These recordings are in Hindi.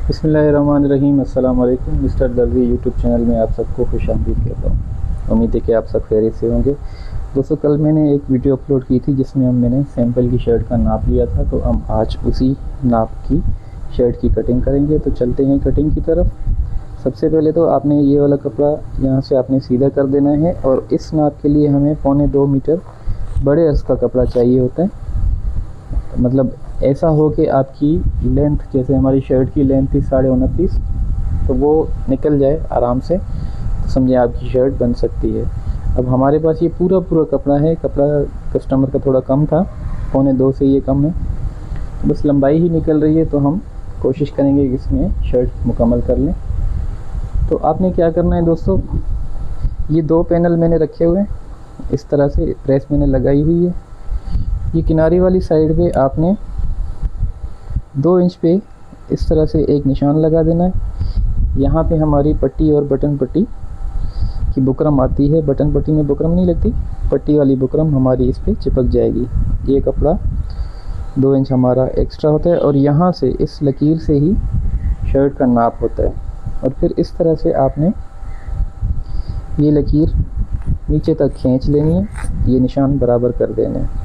बिस्मिल्लाहिर्रहमानिर्रहीम। अस्सलाम वालेकुम। मिस्टर दलवी यूट्यूब चैनल में आप सबको खुशामदीद कहता हूँ। उम्मीद है कि आप सब खैरियत से होंगे। दोस्तों, कल मैंने एक वीडियो अपलोड की थी जिसमें मैंने सैंपल की शर्ट का नाप लिया था, तो हम आज उसी नाप की शर्ट की कटिंग करेंगे। तो चलते हैं कटिंग की तरफ। सबसे पहले तो आपने ये वाला कपड़ा यहाँ से आपने सीधा कर देना है, और इस नाप के लिए हमें 1.25 मीटर बड़े अर्ज का कपड़ा चाहिए होता है। मतलब ऐसा हो कि आपकी लेंथ, जैसे हमारी शर्ट की लेंथ थी 29.5, तो वो निकल जाए आराम से, तो समझे आपकी शर्ट बन सकती है। अब हमारे पास ये पूरा कपड़ा है। कपड़ा कस्टमर का थोड़ा कम था, 1.25 से ये कम है, तो बस लंबाई ही निकल रही है। तो हम कोशिश करेंगे कि इसमें शर्ट मुकम्मल कर लें। तो आपने क्या करना है दोस्तों, ये 2 पैनल मैंने रखे हुए हैं, इस तरह से प्रेस मैंने लगाई हुई है। ये किनारी वाली साइड पे आपने 2 इंच पे इस तरह से एक निशान लगा देना है। यहाँ पे हमारी पट्टी और बटन पट्टी की बुकरम आती है। बटन पट्टी में बुकरम नहीं लगती, पट्टी वाली बुकरम हमारी इस पे चिपक जाएगी। ये कपड़ा 2 इंच हमारा एक्स्ट्रा होता है, और यहाँ से इस लकीर से ही शर्ट का नाप होता है। और फिर इस तरह से आपने ये लकीर नीचे तक खींच लेनी है, ये निशान बराबर कर देने हैं।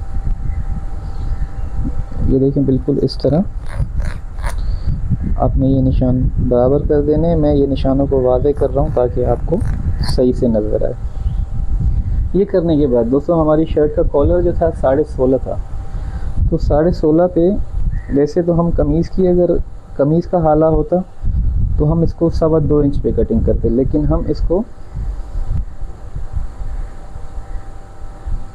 ये देखें, बिल्कुल इस तरह आपने ये निशान बराबर कर देने हैं। मैं ये निशानों को वाज़े कर रहा हूँ ताकि आपको सही से नज़र आए। ये करने के बाद दोस्तों, हमारी शर्ट का कॉलर जो था 16.5 था, तो 16.5 पे वैसे तो हम कमीज़ की, अगर कमीज़ का हाला होता तो हम इसको 2.25 इंच पे कटिंग करते, लेकिन हम इसको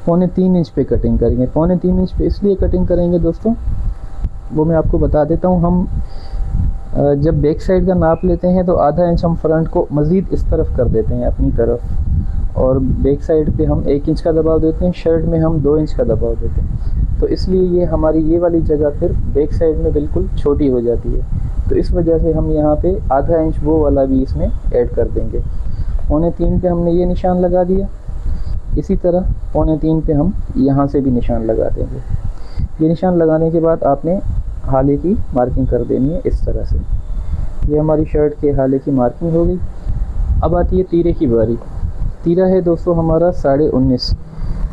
3.25 इंच पे कटिंग करेंगे। 3.25 इंच पे इसलिए कटिंग करेंगे दोस्तों, वो मैं आपको बता देता हूँ। हम जब बैक साइड का नाप लेते हैं तो आधा इंच हम फ्रंट को मज़ीद इस तरफ कर देते हैं अपनी तरफ, और बैक साइड पे हम 1 इंच का दबाव देते हैं, शर्ट में हम 2 इंच का दबाव देते हैं। तो इसलिए ये हमारी ये वाली जगह फिर बैक साइड में बिल्कुल छोटी हो जाती है। तो इस वजह से हम यहाँ पे आधा इंच वो वाला भी इसमें ऐड कर देंगे। 3.25 पे हमने ये निशान लगा दिया। इसी तरह 3.25 पे हम यहाँ से भी निशान लगा देंगे। ये निशान लगाने के बाद आपने हाले की मार्किंग कर देनी है इस तरह से। ये हमारी शर्ट के हाले की मार्किंग हो गई। अब आती है तीरे की बारी। तीरा है दोस्तों हमारा 19.5।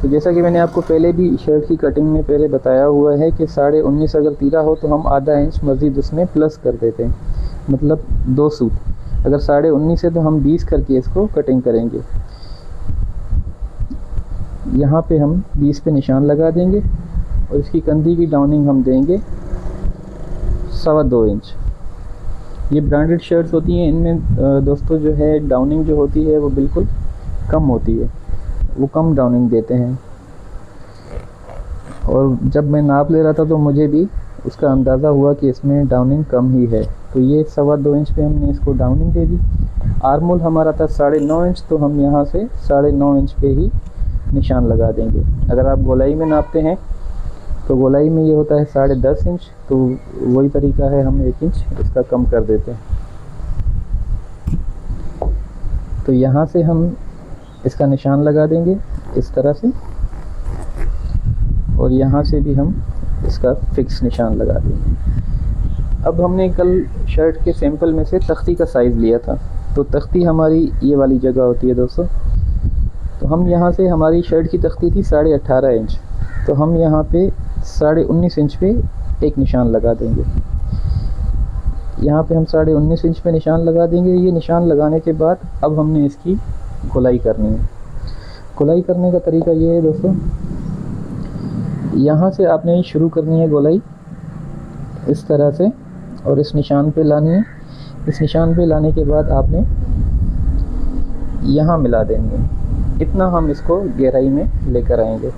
तो जैसा कि मैंने आपको पहले भी शर्ट की कटिंग में पहले बताया हुआ है कि 19.5 अगर तीरा हो तो हम आधा इंच मज़ीद उसमें प्लस कर देते हैं, मतलब 2 सूत। अगर 19.5 है तो हम 20 करके इसको कटिंग करेंगे। यहाँ पे हम 20 पे निशान लगा देंगे, और इसकी कंधी की डाउनिंग हम देंगे 2.25 इंच। ये ब्रांडेड शर्ट्स होती हैं, इनमें दोस्तों जो है डाउनिंग जो होती है वो बिल्कुल कम होती है, वो कम डाउनिंग देते हैं। और जब मैं नाप ले रहा था तो मुझे भी उसका अंदाज़ा हुआ कि इसमें डाउनिंग कम ही है। तो ये 2.25 इंच पे हमने इसको डाउनिंग दे दी। आर्मोल हमारा था 9.5 इंच, तो हम यहाँ से 9.5 इंच पे ही निशान लगा देंगे। अगर आप गोलाई में नापते हैं तो गोलाई में ये होता है 10.5 इंच, तो वही तरीका है, हम 1 इंच इसका कम कर देते हैं। तो यहाँ से हम इसका निशान लगा देंगे इस तरह से, और यहाँ से भी हम इसका फिक्स निशान लगा देंगे। अब हमने कल शर्ट के सैंपल में से तख्ती का साइज़ लिया था, तो तख्ती हमारी ये वाली जगह होती है दोस्तों। तो हम यहाँ से, हमारी शर्ट की तख्ती थी 18.5 इंच, तो हम यहाँ पे 19.5 इंच पे एक निशान लगा देंगे। यहाँ पे हम 19.5 इंच पे निशान लगा देंगे। ये निशान लगाने के बाद अब हमने इसकी गोलाई करनी है। गोलाई करने का तरीका ये है दोस्तों, यहाँ से आपने शुरू करनी है गोलाई इस तरह से, और इस निशान पे लानी है। इस निशान पे लाने के बाद आपने यहाँ मिला देनी है। इतना हम इसको गहराई में लेकर आएंगे।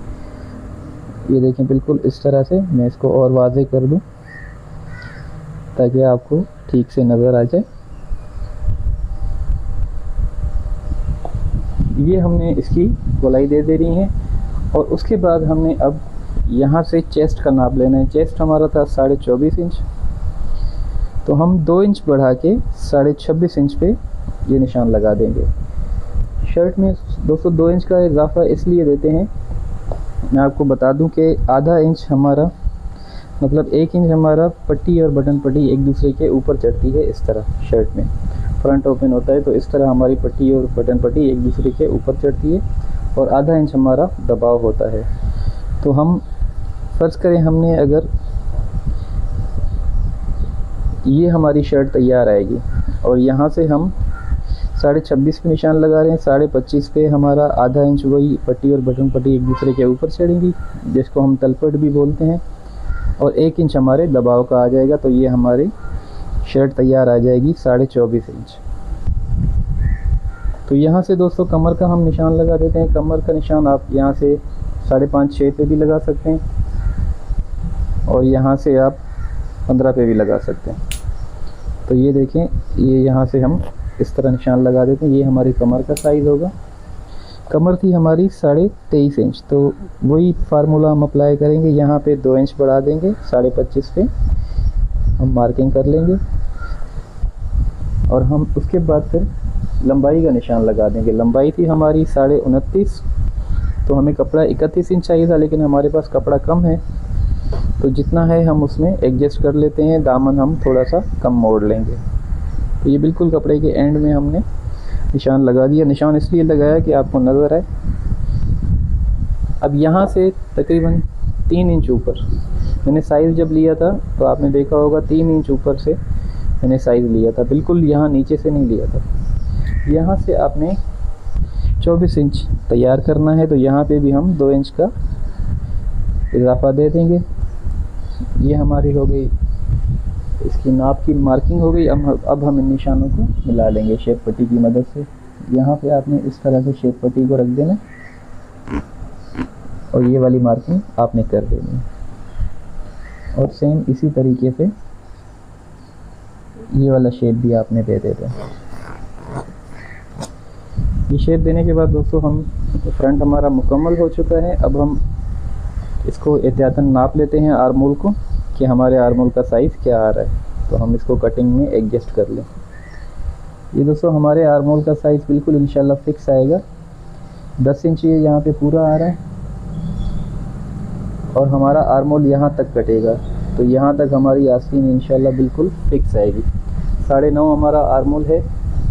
ये देखें, बिल्कुल इस तरह से। मैं इसको और वाज़े कर दूं ताकि आपको ठीक से नज़र आ जाए। ये हमने इसकी गोलाई दे रही है, और उसके बाद हमने अब यहाँ से चेस्ट का नाप लेना है। चेस्ट हमारा था 24.5 इंच, तो हम 2 इंच बढ़ा के 26.5 इंच पे ये निशान लगा देंगे। शर्ट में दोस्तों 2 इंच का इजाफा इसलिए देते हैं, मैं आपको बता दूं कि आधा इंच हमारा मतलब 1 इंच हमारा पट्टी और बटन पट्टी एक दूसरे के ऊपर चढ़ती है। इस तरह शर्ट में फ्रंट ओपन होता है तो इस तरह हमारी पट्टी और बटन पट्टी एक दूसरे के ऊपर चढ़ती है और आधा इंच हमारा दबाव होता है। तो हम फ़र्ज़ करें हमने अगर ये हमारी शर्ट तैयार आएगी और यहाँ से हम 26.5 पे निशान लगा रहे हैं, 25.5 पे हमारा आधा इंच वही पट्टी और बटन पट्टी एक दूसरे के ऊपर चढ़ेंगी, जिसको हम तलपट भी बोलते हैं, और 1 इंच हमारे दबाव का आ जाएगा। तो ये हमारी शर्ट तैयार आ जाएगी 24.5 इंच। तो यहाँ से दोस्तों कमर का हम निशान लगा देते हैं। कमर का निशान आप यहाँ से 5.5-6 पे भी लगा सकते हैं और यहाँ से आप 15 पे भी लगा सकते हैं। तो ये देखें, ये यहाँ से हम इस तरह निशान लगा देते हैं। ये हमारी कमर का साइज़ होगा। कमर थी हमारी 23.5 इंच, तो वही फार्मूला हम अप्लाई करेंगे। यहाँ पे 2 इंच बढ़ा देंगे, 25.5 पे हम मार्किंग कर लेंगे और हम उसके बाद फिर लंबाई का निशान लगा देंगे। लंबाई थी हमारी 29.5, तो हमें कपड़ा 31 इंच चाहिए था, लेकिन हमारे पास कपड़ा कम है तो जितना है हम उसमें एडजस्ट कर लेते हैं। दामन हम थोड़ा सा कम मोड़ लेंगे। तो ये बिल्कुल कपड़े के एंड में हमने निशान लगा दिया। निशान इसलिए लगाया कि आपको नज़र आए। अब यहाँ से तकरीबन 3 इंच ऊपर मैंने साइज़ जब लिया था तो आपने देखा होगा 3 इंच ऊपर से मैंने साइज़ लिया था, बिल्कुल यहाँ नीचे से नहीं लिया था। यहाँ से आपने 24 इंच तैयार करना है, तो यहाँ पे भी हम 2 इंच का इजाफा दे देंगे। ये हमारी हो गई, इसकी नाप की मार्किंग हो गई। अब हम इन निशानों को मिला लेंगे शेप पट्टी की मदद से। यहाँ पे आपने इस तरह से शेप पट्टी को रख देना और ये वाली मार्किंग आपने कर देनी और सेम इसी तरीके से ये वाला शेप भी आपने दे देना। ये शेप देने के बाद दोस्तों हम फ्रंट हमारा मुकम्मल हो चुका है। अब हम इसको एहतियातन नाप लेते हैं आर्मोल को कि हमारे आर्मोल का साइज़ क्या आ रहा है, तो हम इसको कटिंग में एडजस्ट कर लें। ये दोस्तों हमारे आर्मोल का साइज़ बिल्कुल इंशाल्लाह फिक्स आएगा। 10 इंच ये यहाँ पे पूरा आ रहा है और हमारा आर्मोल यहाँ तक कटेगा, तो यहाँ तक हमारी आस्तीन इंशाल्लाह बिल्कुल फिक्स आएगी। 9.5 हमारा आर्मोल है,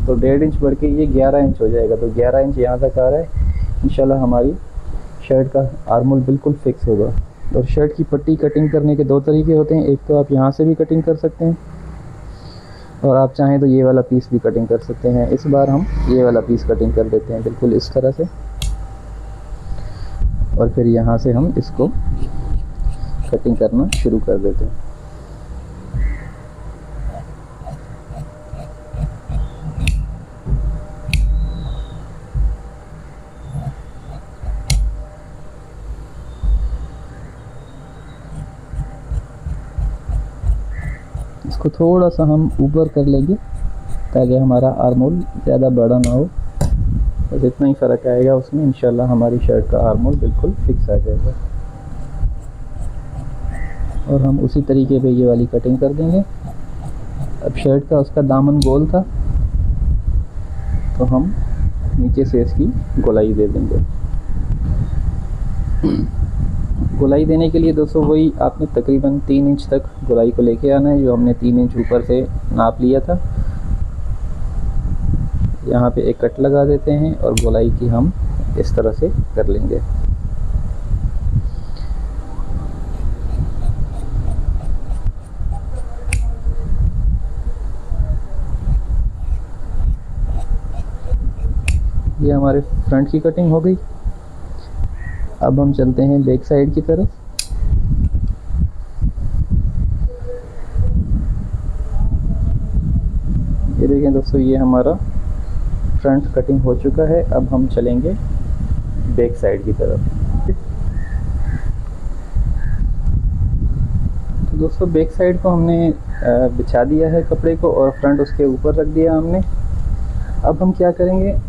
तो 1.5 इंच बढ़ के ये 11 इंच हो जाएगा। तो 11 इंच यहाँ तक आ रहा है। इंशाल्लाह हमारी शर्ट का आर्मोल बिल्कुल फिक्स होगा। और शर्ट की पट्टी कटिंग करने के 2 तरीके होते हैं। एक तो आप यहाँ से भी कटिंग कर सकते हैं और आप चाहें तो ये वाला पीस भी कटिंग कर सकते हैं। इस बार हम ये वाला पीस कटिंग कर देते हैं बिल्कुल इस तरह से, और फिर यहाँ से हम इसको कटिंग करना शुरू कर देते हैं। इसको थोड़ा सा हम ऊपर कर लेंगे ताकि हमारा आर्मोल ज़्यादा बड़ा ना हो, बस इतना ही फ़र्क आएगा उसमें। इंशाल्लाह हमारी शर्ट का आर्मोल बिल्कुल फिक्स आ जाएगा और हम उसी तरीके पे ये वाली कटिंग कर देंगे। अब शर्ट का उसका दामन गोल था तो हम नीचे से इसकी गोलाई दे देंगे। गोलाई देने के लिए दोस्तों वही आपने तकरीबन 3 इंच तक गोलाई को लेके आना है, जो हमने 3 इंच ऊपर से नाप लिया था। यहाँ पे एक कट लगा देते हैं और गोलाई की हम इस तरह से कर लेंगे। ये हमारे फ्रंट की कटिंग हो गई। अब हम चलते हैं बैक साइड की तरफ। ये देखें दोस्तों, ये हमारा फ्रंट कटिंग हो चुका है। अब हम चलेंगे बैक साइड की तरफ। तो दोस्तों बैक साइड को हमने बिछा दिया है कपड़े को और फ्रंट उसके ऊपर रख दिया हमने। अब हम क्या करेंगे,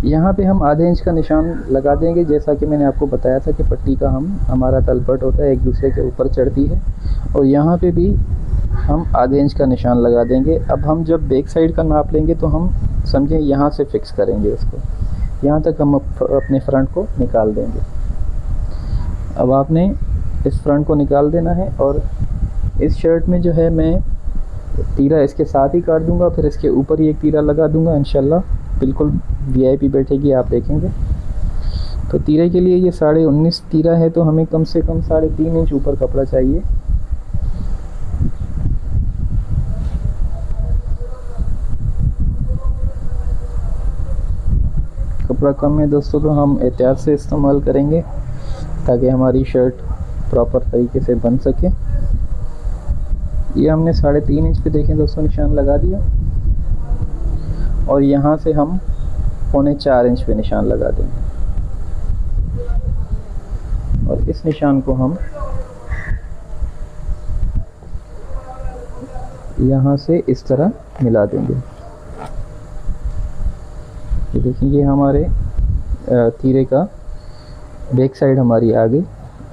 यहाँ पे हम आधे इंच का निशान लगा देंगे। जैसा कि मैंने आपको बताया था कि पट्टी का हमारा तलपट होता है, एक दूसरे के ऊपर चढ़ती है, और यहाँ पे भी हम आधे इंच का निशान लगा देंगे। अब हम जब बैक साइड का नाप लेंगे तो हम समझें यहाँ से फिक्स करेंगे उसको, यहाँ तक हम अपने फ्रंट को निकाल देंगे। अब आपने इस फ्रंट को निकाल देना है और इस शर्ट में जो है मैं तीरा इसके साथ ही काट दूंगा, फिर इसके ऊपर ही एक तीरा लगा दूंगा। इंशाल्लाह बिल्कुल वीआईपी बैठेगी, आप देखेंगे। तो तीरे के लिए ये 19.5 तीरा है, तो हमें कम से कम 3.5 इंच ऊपर कपड़ा चाहिए। कपड़ा कम है दोस्तों, तो हम एहतियात से इस्तेमाल करेंगे ताकि हमारी शर्ट प्रॉपर तरीके से बन सके। ये हमने 3.5 इंच पे देखें दोस्तों निशान लगा दिया, और यहाँ से हम 3.25 इंच पे निशान लगा देंगे, और इस निशान को हम यहाँ से इस तरह मिला देंगे। ये देखिए, ये हमारे तीरे का बैक साइड हमारी आ गई।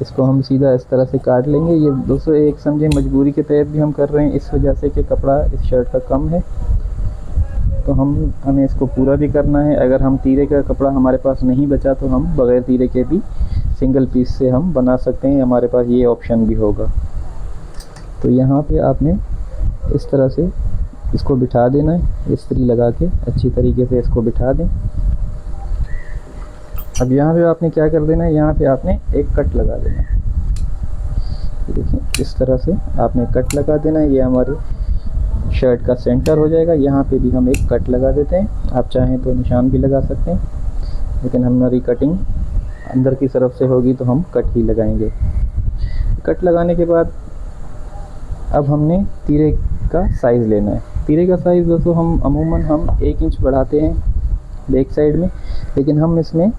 इसको हम सीधा इस तरह से काट लेंगे। ये दोस्तों एक समझे मजबूरी के तहत भी हम कर रहे हैं, इस वजह से कि कपड़ा इस शर्ट का कम है, तो हमें इसको पूरा भी करना है। अगर हम तीरे का कपड़ा हमारे पास नहीं बचा तो हम बग़ैर तीरे के भी सिंगल पीस से हम बना सकते हैं, हमारे पास ये ऑप्शन भी होगा। तो यहाँ पे आपने इस तरह से इसको बिठा देना है, इस्त्री लगा के अच्छी तरीके से इसको बिठा दें। अब यहाँ पे आपने क्या कर देना है, यहाँ पे आपने एक कट लगा देना है। देखिए इस तरह से आपने कट लगा देना है, ये हमारी शर्ट का सेंटर हो जाएगा। यहाँ पे भी हम एक कट लगा देते हैं, आप चाहें तो निशान भी लगा सकते हैं, लेकिन हमारी कटिंग अंदर की तरफ से होगी तो हम कट ही लगाएंगे। कट लगाने के बाद अब हमने तीरे का साइज़ लेना है। तीरे का साइज़ दोस्तों हम अमूमन 1 इंच बढ़ाते हैं बैक साइड में, लेकिन हम इसमें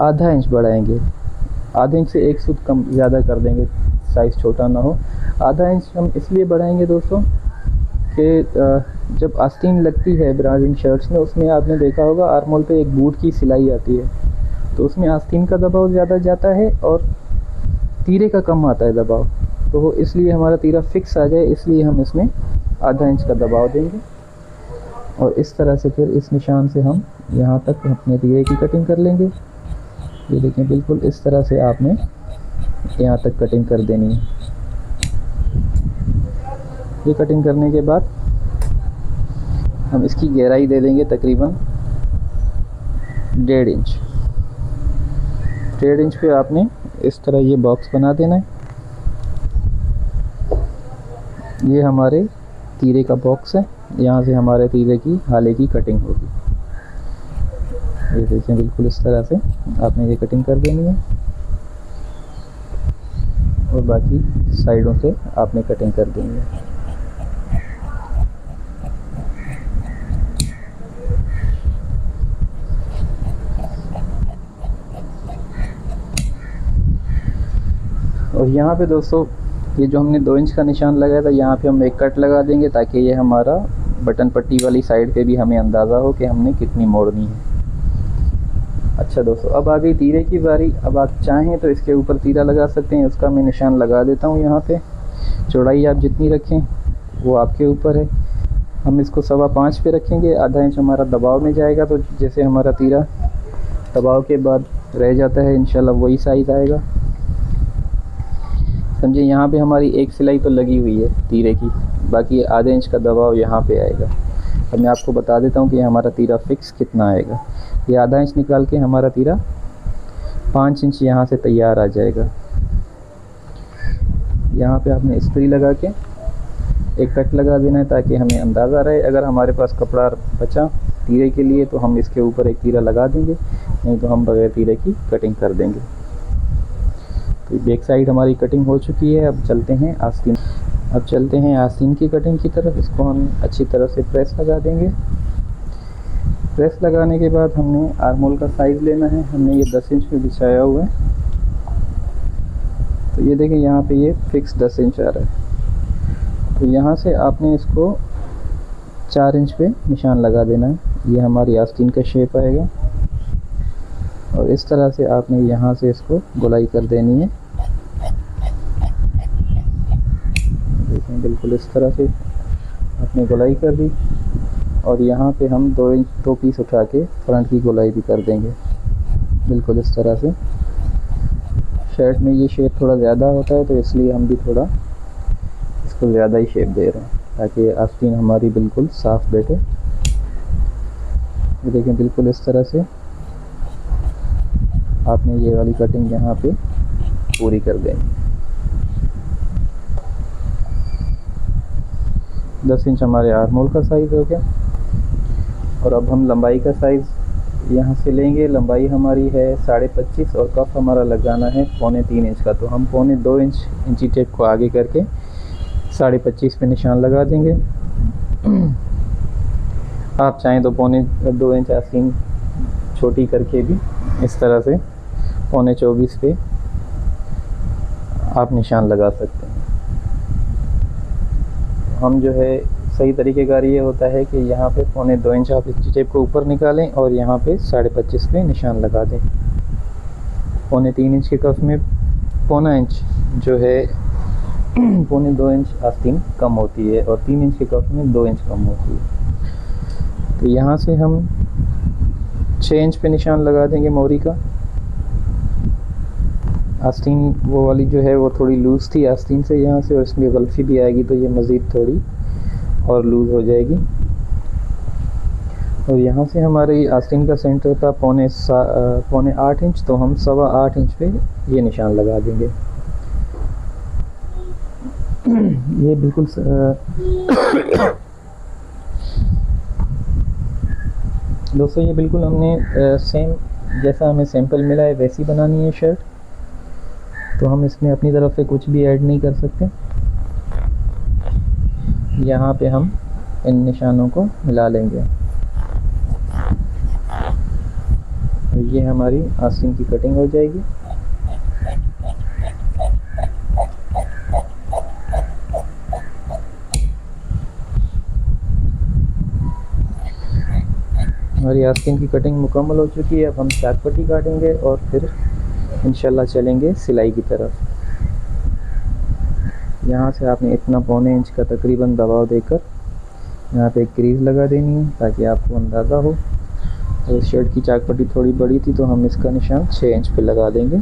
आधा इंच बढ़ाएंगे। आधे इंच से 1 सूत कम ज़्यादा कर देंगे, साइज़ छोटा ना हो। आधा इंच हम इसलिए बढ़ाएंगे दोस्तों कि जब आस्तीन लगती है ब्रांडिंग शर्ट्स में, उसमें आपने देखा होगा आर्मोल पे एक बूट की सिलाई आती है, तो उसमें आस्तीन का दबाव ज़्यादा जाता है और तीरे का कम आता है दबाव। तो इसलिए हमारा तीरा फिक्स आ जाए, इसलिए हम इसमें आधा इंच का दबाव देंगे। और इस तरह से फिर इस निशान से हम यहाँ तक अपने तीरे की कटिंग कर लेंगे। ये देखें, बिल्कुल इस तरह से आपने यहाँ तक कटिंग कर देनी है। ये कटिंग करने के बाद हम इसकी गहराई दे देंगे तकरीबन 1.5 इंच। 1.5 इंच पे आपने इस तरह ये बॉक्स बना देना है। ये हमारे तीरे का बॉक्स है, यहाँ से हमारे तीरे की हाले की कटिंग होगी। ये देखिए, बिल्कुल इस तरह से आपने ये कटिंग कर देनी है, और बाकी साइडों से आपने कटिंग कर देनी है। और यहाँ पे दोस्तों ये जो हमने 2 इंच का निशान लगाया था, यहाँ पे हम एक कट लगा देंगे ताकि ये हमारा बटन पट्टी वाली साइड पे भी हमें अंदाज़ा हो कि हमने कितनी मोड़नी है। अच्छा दोस्तों, अब आ गई तीरे की बारी। अब आप चाहें तो इसके ऊपर तीरा लगा सकते हैं, उसका मैं निशान लगा देता हूँ यहाँ पे। चौड़ाई आप जितनी रखें वो आपके ऊपर है। हम इसको 5.25 पे रखेंगे, आधा इंच हमारा दबाव में जाएगा, तो जैसे हमारा तीरा दबाव के बाद रह जाता है इंशाल्लाह वही साइज़ आएगा। समझिए यहाँ पे हमारी एक सिलाई तो लगी हुई है तीरे की, बाकी आधे इंच का दबाव यहाँ पे आएगा। अब मैं आपको बता देता हूँ कि हमारा तीरा फिक्स कितना आएगा। ये आधा इंच निकाल के हमारा तीरा 5 इंच यहाँ से तैयार आ जाएगा। यहाँ पे आपने इस्त्री लगा के एक कट लगा देना है ताकि हमें अंदाज़ा रहे। अगर हमारे पास कपड़ा बचा तीरे के लिए तो हम इसके ऊपर एक तीरा लगा देंगे, नहीं तो हम बगैर तीरे की कटिंग कर देंगे। तो बैक साइड हमारी कटिंग हो चुकी है। अब चलते हैं आस्तीन। अब चलते हैं आस्तीन की कटिंग की तरफ। इसको हम अच्छी तरह से प्रेस लगा देंगे। प्रेस लगाने के बाद हमने आर्मोल का साइज़ लेना है। हमने ये 10 इंच में बिछाया हुआ है, तो ये देखें यहाँ पे ये फिक्स 10 इंच आ रहा है। तो यहाँ से आपने इसको 4 इंच पे निशान लगा देना है। ये हमारी आस्तीन का शेप आएगा, और इस तरह से आपने यहाँ से इसको गोलाई कर देनी है। देखें, बिल्कुल इस तरह से आपने गोलाई कर दी, और यहाँ पे हम 2 पीस उठा के फ्रंट की गोलाई भी कर देंगे, बिल्कुल इस तरह से। शर्ट में ये शेप थोड़ा ज़्यादा होता है, तो इसलिए हम भी थोड़ा इसको ज़्यादा ही शेप दे रहे हैं ताकि आस्तीन हमारी बिल्कुल साफ़ बैठे। ये देखें, बिल्कुल इस तरह से आपने ये वाली कटिंग यहाँ पे पूरी कर देंगे। 10 इंच हमारे आर्म होल का साइज़ हो गया। और अब हम लंबाई का साइज़ यहाँ से लेंगे। लंबाई हमारी है 25.5 और कफ हमारा लगाना है 3.25 इंच का। तो हम 2.25 इंच इंची टेप को आगे करके 25.5 पे निशान लगा देंगे। आप चाहें तो 2.25 इंच आस्तीन छोटी करके भी इस तरह से 24.25 पे आप निशान लगा सकते हैं। हम जो है सही तरीके का ये होता है कि यहाँ पे 2.25 इंच आप इस टेप को ऊपर निकालें और यहाँ पे 25.5 पे निशान लगा दें। 3.25 इंच के कफ में 0.25 इंच जो है 2.25 इंच आस्तीन कम होती है और 3 इंच के कफ में 2 इंच कम होती है। तो यहाँ से हम 6 इंच पे निशान लगा देंगे मोरी का। आस्तीन वो वाली जो है वो थोड़ी लूज़ थी आस्तीन से यहाँ से, और इसमें गलफी भी आएगी तो ये मज़ीद थोड़ी और लूज़ हो जाएगी। और यहाँ से हमारी आस्तीन का सेंटर था 8.25 इंच, तो हम 8.25 इंच पे ये निशान लगा देंगे। ये बिल्कुल दोस्तों ये बिल्कुल हमने सेम जैसा हमें सैंपल मिला है वैसी बनानी है शर्ट। तो हम इसमें अपनी तरफ से कुछ भी ऐड नहीं कर सकते। यहाँ पे हम इन निशानों को मिला लेंगे। और ये हमारी आस्तीन की कटिंग हो जाएगी। हमारी आस्तीन की कटिंग मुकम्मल हो चुकी है। अब हम चाक पट्टी काटेंगे और फिर इंशाल्लाह चलेंगे सिलाई की तरफ। यहाँ से आपने इतना 0.25 इंच का तकरीबन दबाव देकर यहाँ पे एक क्रीज लगा देनी है ताकि आपको अंदाज़ा हो। तो इस शर्ट की चाक पट्टी थोड़ी बड़ी थी तो हम इसका निशान 6 इंच पे लगा देंगे।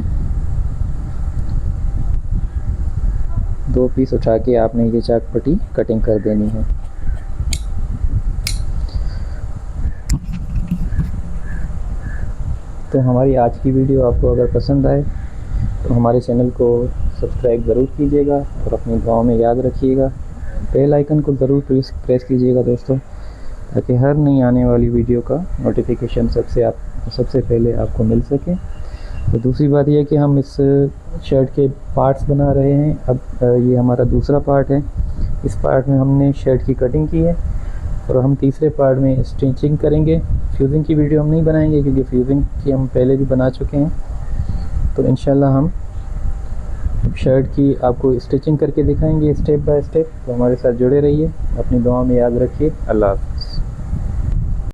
2 पीस उठा के आपने ये चाक पट्टी कटिंग कर देनी है। तो हमारी आज की वीडियो आपको अगर पसंद आए तो हमारे चैनल को सब्सक्राइब ज़रूर कीजिएगा और अपनी दुआओं में याद रखिएगा। बेल आइकन को ज़रूर प्रेस कीजिएगा दोस्तों, ताकि हर नई आने वाली वीडियो का नोटिफिकेशन सबसे पहले आपको मिल सके। तो दूसरी बात यह कि हम इस शर्ट के पार्ट्स बना रहे हैं। अब ये हमारा दूसरा पार्ट है। इस पार्ट में हमने शर्ट की कटिंग की है और हम तीसरे पार्ट में स्टिचिंग करेंगे। फ्यूज़िंग की वीडियो हम नहीं बनाएंगे क्योंकि फ्यूज़िंग की हम पहले भी बना चुके हैं। तो इंशाल्लाह हम शर्ट की आपको स्टिचिंग करके दिखाएंगे स्टेप बाय स्टेप। तो हमारे साथ जुड़े रहिए, अपनी दुआ में याद रखिए। अल्लाह हाफ़िज़।